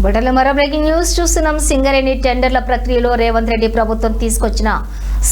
బుటల మరో breaking news చూస్తున్నాం. సింగరేణి టెండర్ల ప్రక్రియలో రేవంత్ రెడ్డి ప్రభుత్వం తీసుకొచ్చిన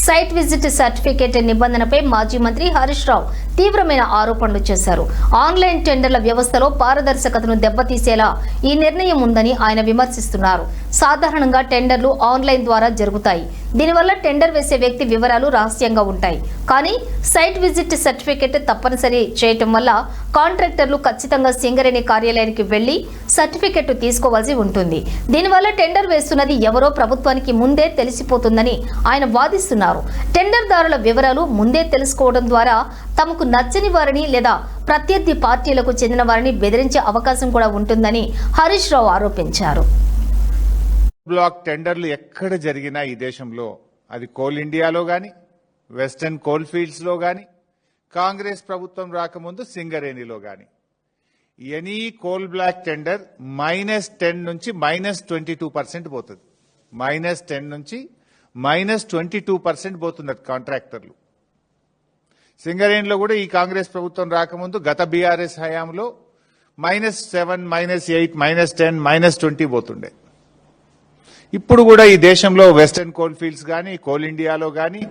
సైట్ విజిట్ సర్టిఫికేట్ నిబంధనపై మాజీ మంత్రి హరీష్ రావు తీవ్రమైన ఆరోపణలు చేశారు. ఆన్లైన్ టెండర్ల వ్యవస్థలో పారదర్శకతను దెబ్బతీసేలా ఈ నిర్ణయం ఉందని ఆయన విమర్శిస్తున్నారు. సాధారణంగా టెండర్లు ఆన్లైన్ ద్వారా జరుగుతాయి. దీనివల్ల టెండర్ వేసే వ్యక్తి వివరాలు రహస్యంగా ఉంటాయి. కానీ సైట్ విజిట్ సర్టిఫికేట్ తప్పనిసరి చేయటం వల్ల కాంట్రాక్టర్లు ఖచ్చితంగా సింగరేణి కార్యాలయానికి వెళ్లి సర్టిఫికెట్ తీసుకోవాల్సి ఉంటుంది. దీనివల్ల టెండర్ వేస్తున్నది ఎవరో ప్రభుత్వానికి ముందే తెలిసిపోతుందని ఆయన వాదిస్తున్నారు. టెండర్దారుల వివరాలు ముందే తెలుసుకోవడం ద్వారా తమకు నచ్చని వారిని లేదా ప్రత్యర్థి పార్టీలకు చెందిన వారిని బెదిరించే అవకాశం కూడా ఉంటుందని హరీష్ రావు ఆరోపించారు. బ్లాక్ టెండర్లు ఎక్కడ జరిగినా ఈ దేశంలో, అది కోల్ ఇండియాలో గాని, వెస్టర్న్ కోల్ ఫీల్డ్స్ లో గాని, కాంగ్రెస్ ప్రభుత్వం రాకముందు సింగరేణిలో గాని, ఎనీ కోల్ బ్లాక్ టెండర్ -10 నుంచి -22% పోతుంది. -10 నుంచి -22% పోతుంది కాంట్రాక్టర్లు. సింగరేణిలో కూడా ఈ కాంగ్రెస్ ప్రభుత్వం రాకముందు గత బీఆర్ఎస్ హయాంలో -7, -8, -10, -20 పోతుండే. ఇప్పుడు కూడా ఈ దేశంలో వెస్టర్న్ కోల్ ఫీల్డ్స్ గాని, కోల్ ఇండియాలో గాని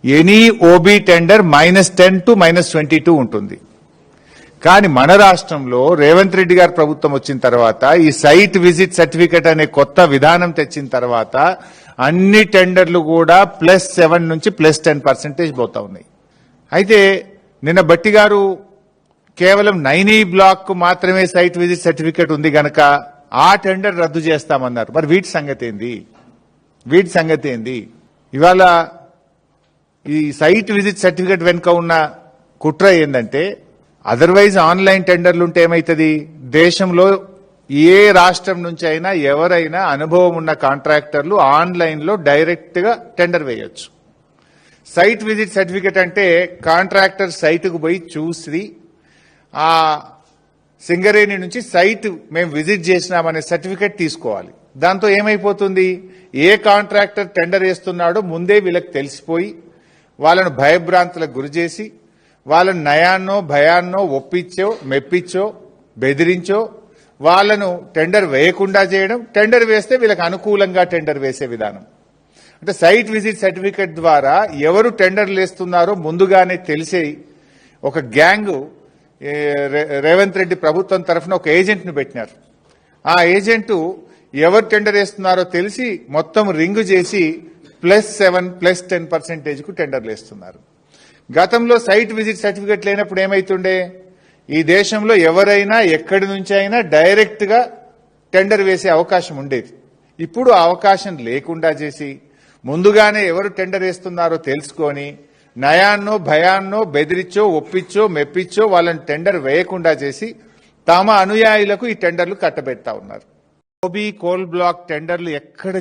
ఎనీ ఓబీ టెండర్ -10 to -22 ఉంటుంది. కానీ మన రాష్ట్రంలో రేవంత్ రెడ్డి గారి ప్రభుత్వం వచ్చిన తర్వాత, ఈ సైట్ విజిట్ సర్టిఫికెట్ అనే కొత్త విధానం తెచ్చిన తర్వాత అన్ని టెండర్లు కూడా +7 నుంచి +10% పోతా ఉన్నాయి. అయితే నిన్న బట్టి గారు కేవలం 9E బ్లాక్ కు మాత్రమే సైట్ విజిట్ సర్టిఫికెట్ ఉంది గనక ఆ టెండర్ రద్దు చేస్తామన్నారు. మరి వీటి సంగతి ఏంది? ఇవాళ ఈ సైట్ విజిట్ సర్టిఫికెట్ వెనుక ఉన్న కుట్ర ఏందంటే, అదర్వైజ్ ఆన్లైన్ టెండర్లు ఉంటే ఏమైతుంది, దేశంలో ఏ రాష్ట్రం నుంచి అయినా ఎవరైనా అనుభవం ఉన్న కాంట్రాక్టర్లు ఆన్లైన్ లో డైరెక్ట్ గా టెండర్ వేయొచ్చు. సైట్ విజిట్ సర్టిఫికెట్ అంటే కాంట్రాక్టర్ సైట్కు పోయి చూసి ఆ సింగరేణి నుంచి సైట్ మేము విజిట్ చేసినామనే సర్టిఫికెట్ తీసుకోవాలి. దాంతో ఏమైపోతుంది, ఏ కాంట్రాక్టర్ టెండర్ వేస్తున్నాడో ముందే వీళ్ళకి తెలిసిపోయి వాళ్ళను భయభ్రాంతులకు గురి చేసి వాళ్ళను నయాన్నో భయాన్నో ఒప్పించో మెప్పించో బెదిరించో వాళ్ళను టెండర్ వేయకుండా చేయడం, టెండర్ వేస్తే వీళ్ళకి అనుకూలంగా టెండర్ వేసే విధానం. అంటే సైట్ విజిట్ సర్టిఫికెట్ ద్వారా ఎవరు టెండర్లు వేస్తున్నారో ముందుగానే తెలిసే ఒక గ్యాంగ్ రేవంత్ రెడ్డి ప్రభుత్వం తరఫున ఒక ఏజెంట్ ను పెట్టినారు. ఆ ఏజెంటు ఎవరు టెండర్ వేస్తున్నారో తెలిసి మొత్తం రింగు చేసి +7, +10% కు టెండర్లు వేస్తున్నారు. గతంలో సైట్ విజిట్ సర్టిఫికెట్ లేనప్పుడు ఏమైతుండే, ఈ దేశంలో ఎవరైనా ఎక్కడి నుంచి అయినా డైరెక్ట్ గా టెండర్ వేసే అవకాశం ఉండేది. ఇప్పుడు ఆ అవకాశం లేకుండా చేసి ముందుగానే ఎవరు టెండర్ వేస్తున్నారో తెలుసుకొని నయాన్నో భయాన్నో బెదిరించో ఒప్పించో మెప్పించో వాళ్ళని టెండర్ వేయకుండా చేసి తమ అనుయాయులకు ఈ టెండర్లు కట్టబెడతా ఉన్నారు. ఓబీ కోల్ బ్లాక్ టెండర్లు ఎక్కడ